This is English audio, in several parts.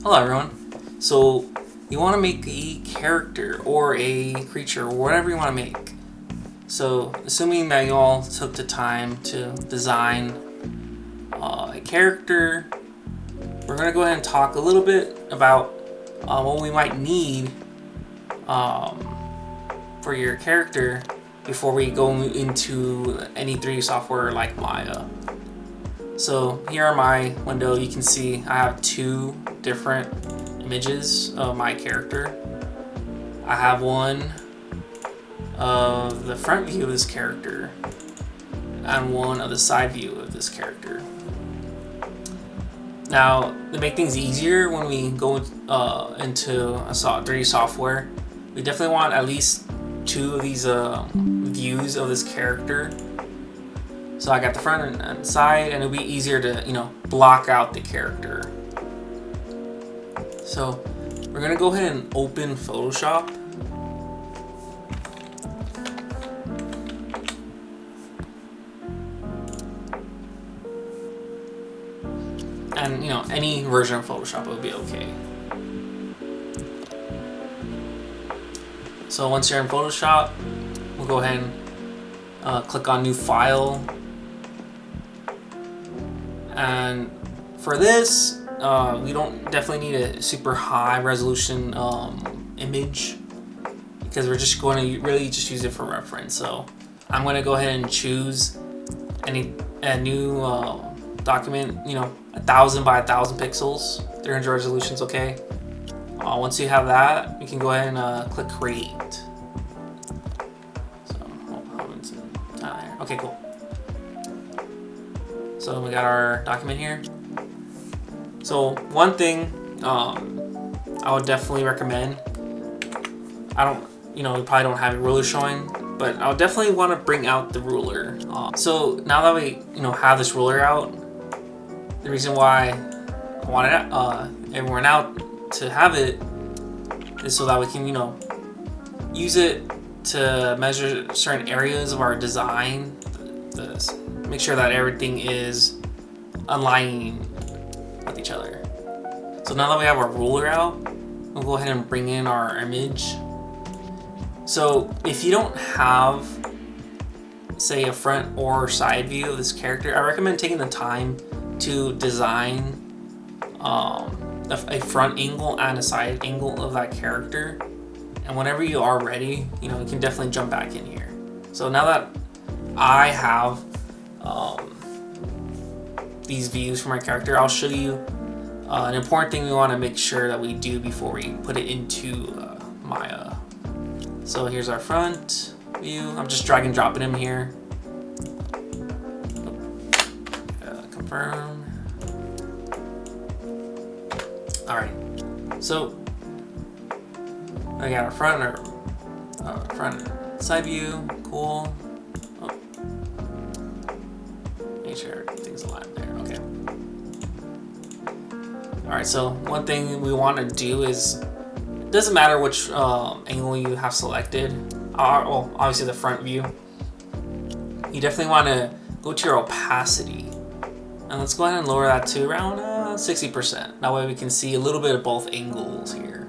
Hello everyone. So you want to make a character or a creature or whatever you want to make. So assuming that you all took the time to design a character, we're going to go ahead and talk a little bit about what we might need for your character before we go into any 3D software like Maya. So here on my window, you can see I have two different images of my character. I have one of the front view of this character and one of the side view of this character. Now, to make things easier when we go into a 3D software, we definitely want at least two of these views of this character. So I got the front and side, and it'll be easier to, block out the character. So we're gonna go ahead and open Photoshop. And any version of Photoshop will be okay. So once you're in Photoshop, we'll go ahead and click on New File. And for this, we don't definitely need a super high resolution image because we're just going to really just use it for reference. So I'm going to go ahead and choose a new document, 1000 by 1000 pixels, 300 resolution's okay. Once you have that, you can go ahead and click Create. Okay, cool. So we got our document here. So one thing I would definitely recommend, you probably don't have a ruler showing, but I would definitely want to bring out the ruler. So now that we have this ruler out, the reason why I wanted everyone out to have it is so that we can use it to measure certain areas of our design, make sure that everything is aligning with each other. So now that we have our ruler out, we'll go ahead and bring in our image. So if you don't have, say, a front or side view of this character, I recommend taking the time to design a front angle and a side angle of that character. And whenever you are ready, you can definitely jump back in here. So now that I have these views for my character, I'll show you an important thing we want to make sure that we do before we put it into Maya. So here's our front view. I'm just drag and dropping him here. Confirm. Alright, so I got our front side view. Cool. Oh. Make sure everything's aligned there. Okay. Alright, so one thing we want to do is, it doesn't matter which angle you have selected. Well, obviously the front view. You definitely want to go to your opacity. And let's go ahead and lower that to around 60%. That way we can see a little bit of both angles here.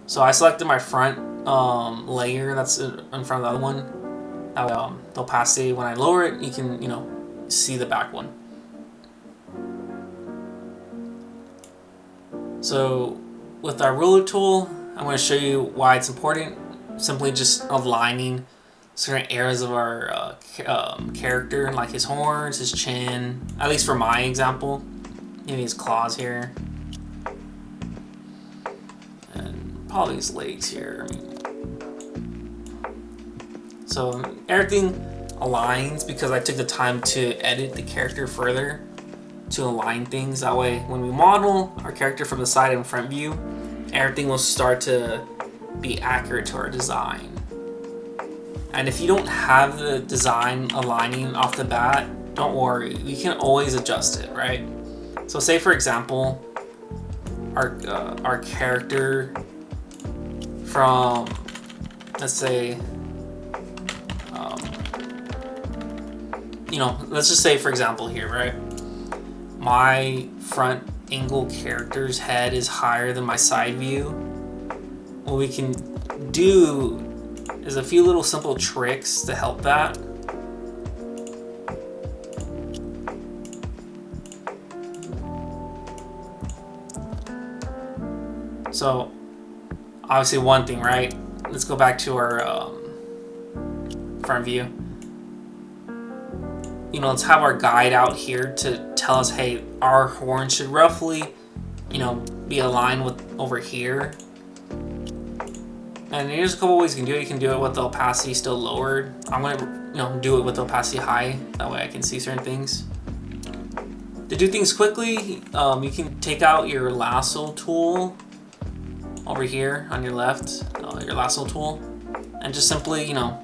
So I selected my front layer that's in front of the other one. That way, the opacity, when I lower it, you can, see the back one. So with our ruler tool, I'm going to show you why it's important. Simply just aligning certain areas of our character, like his horns, his chin, at least for my example, maybe his claws here, and probably his legs here. So everything aligns because I took the time to edit the character further to align things. That way, when we model our character from the side and front view, everything will start to be accurate to our design. And if you don't have the design aligning off the bat, don't worry, you can always adjust it, right? So say for example, our character from, let's say, let's just say for example here, right? My front angle character's head is higher than my side view, what we can do is a few little simple tricks to help that. So obviously one thing, right? Let's go back to our front view. You know, let's have our guide out here to tell us, hey, our horn should roughly, you know, be aligned with over here. And there's a couple ways you can do it. You can do it with the opacity still lowered. I'm gonna, you know, do it with the opacity high. That way I can see certain things. To do things quickly, you can take out your lasso tool over here on your left, your lasso tool, and just simply, you know,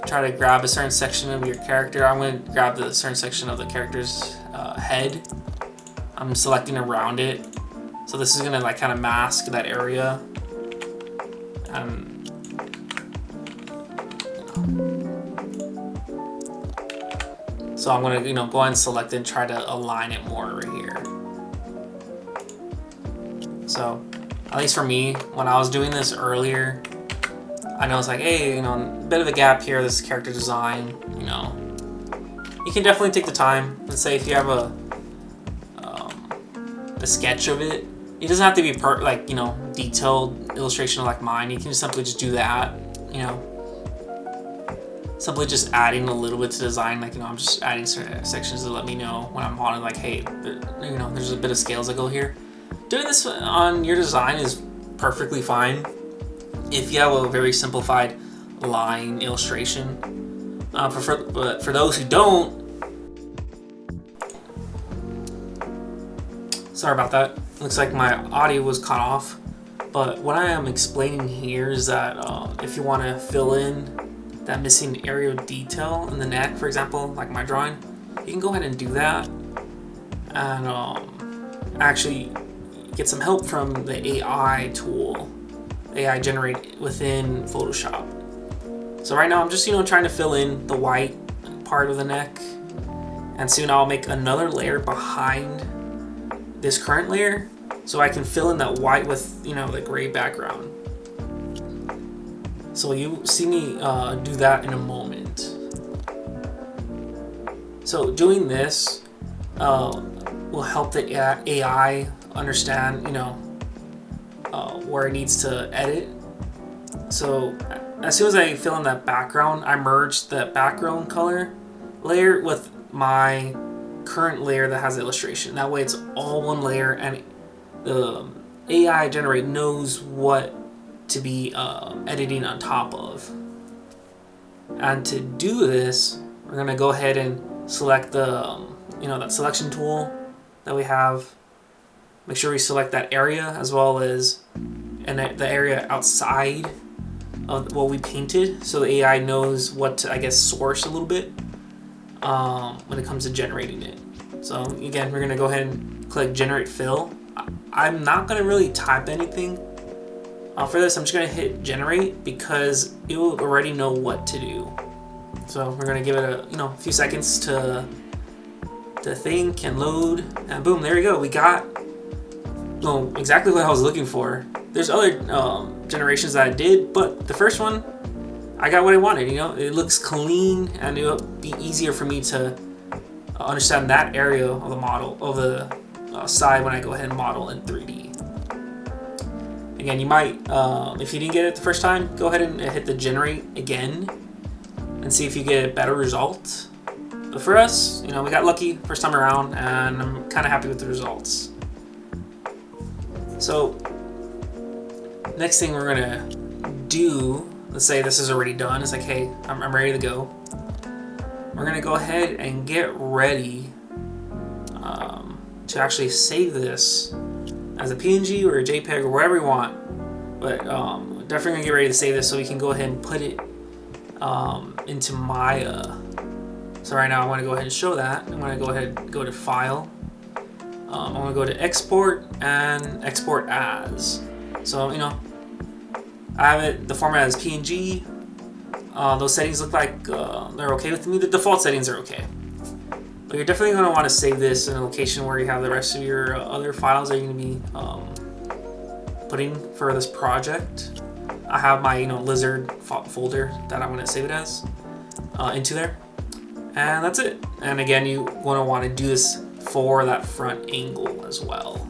try to grab a certain section of your character. I'm going to grab the certain section of the character's head. I'm selecting around it. So this is going to like kind of mask that area. So I'm going to, you know, go ahead and select it and try to align it more over here. So at least for me, when I was doing this earlier, I know it's like, hey, you know, a bit of a gap here, this character design, you know. You can definitely take the time. Let's say if you have a sketch of it, it doesn't have to be like, you know, detailed illustration like mine. You can just simply just do that, you know. Simply just adding a little bit to design, like, you know, I'm just adding certain sections to let me know when I'm on it, like, hey, you know, there's a bit of scales that go here. Doing this on your design is perfectly fine if you have a very simplified line illustration. But for those who don't, sorry about that. Looks like my audio was cut off. But what I am explaining here is that if you want to fill in that missing area of detail in the neck, for example, like my drawing, you can go ahead and do that, and actually get some help from the AI tool, AI generate within Photoshop. So right now I'm just, you know, trying to fill in the white part of the neck, and soon I'll make another layer behind this current layer so I can fill in that white with, you know, the gray background. So you see me do that in a moment. So doing this will help the AI understand, you know, where it needs to edit. So as soon as I fill in that background, I merge the background color layer with my current layer that has the illustration. That way it's all one layer, and the AI generate knows what to be editing on top of. And to do this, we're gonna go ahead and select the you know, that selection tool that we have. Make sure we select that area as well as the area outside of what we painted, so the AI knows what to, I guess, source a little bit when it comes to generating it. So again, we're gonna go ahead and click generate fill. I'm not gonna really type anything for this. I'm just gonna hit generate because it will already know what to do. So we're gonna give it a, you know, a few seconds to think and load, and boom, there we go. We got, well, exactly what I was looking for. There's other generations that I did, but the first one, I got what I wanted. You know, it looks clean, and it'll be easier for me to understand that area of the model, of the side, when I go ahead and model in 3D. Again, you might, if you didn't get it the first time, go ahead and hit the generate again and see if you get a better result. But for us, you know, we got lucky first time around, and I'm kind of happy with the results. So next thing we're gonna do, let's say this is already done. It's like, hey, I'm ready to go. We're gonna go ahead and get ready to actually save this as a PNG or a JPEG or whatever you want. But definitely gonna get ready to save this so we can go ahead and put it into Maya. So right now I want to go ahead and show that. I'm going to go ahead and go to File. I'm going to go to Export and Export As. So, you know, I have it, the format is PNG. Those settings look like they're okay with me. The default settings are okay. But you're definitely going to want to save this in a location where you have the rest of your other files that you're going to be putting for this project. I have my lizard folder that I'm going to save it as into there, and that's it. And again, you want to do this for that front angle as well.